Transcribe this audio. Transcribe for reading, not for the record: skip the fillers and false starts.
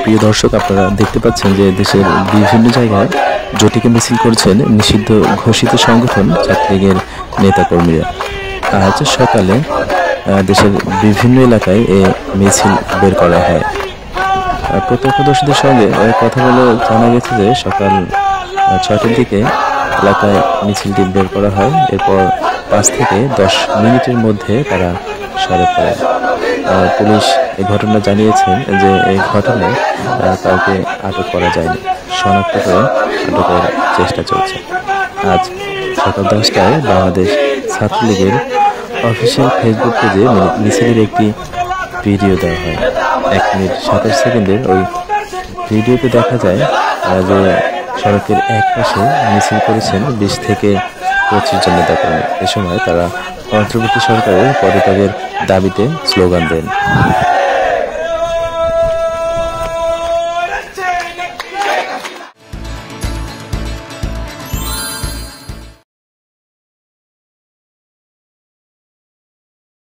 প্রিয় দর্শক, আপনারা দেখতে পাচ্ছেন যে দেশের বিভিন্ন জায়গায় জটিকে মিছিল করছেন নিষিদ্ধ ঘোষিত সংগঠন ছাত্রলীগের নেতাকর্মীরা। আজ সকালে দেশের বিভিন্ন এলাকায় এ মিছিল বের করা হয়। প্রত্যক্ষদর্শীদের সঙ্গে কথা বলে জানা গেছে যে সকাল 6টার দিকে এলাকায় মিছিলটি বের করা হয়। এরপর 5 থেকে 10 মিনিটের মধ্যে তারা সরে পড়ে। পুলিশ এই ঘটনা জানিয়েছেন যে এই ঘটনায় কাউকে আটক করা যায়নি, শনাক্ত করে আটকের চেষ্টা চলছে। আজ সকাল 10টায় বাংলাদেশ ছাত্রলীগের অফিসিয়াল ফেসবুক পেজে মিছিলের একটি ভিডিও দেওয়া হয়। 1 মিনিট 27 সেকেন্ডের ওই ভিডিওতে দেখা যায় যে সড়কের এক পাশে মিছিল করেছেন 20 থেকে 25 জন নেতাকর্মী। এ সময় তারা অন্তর্বর্তী সরকারের পদত্যাগের দাবিতে স্লোগান দেন।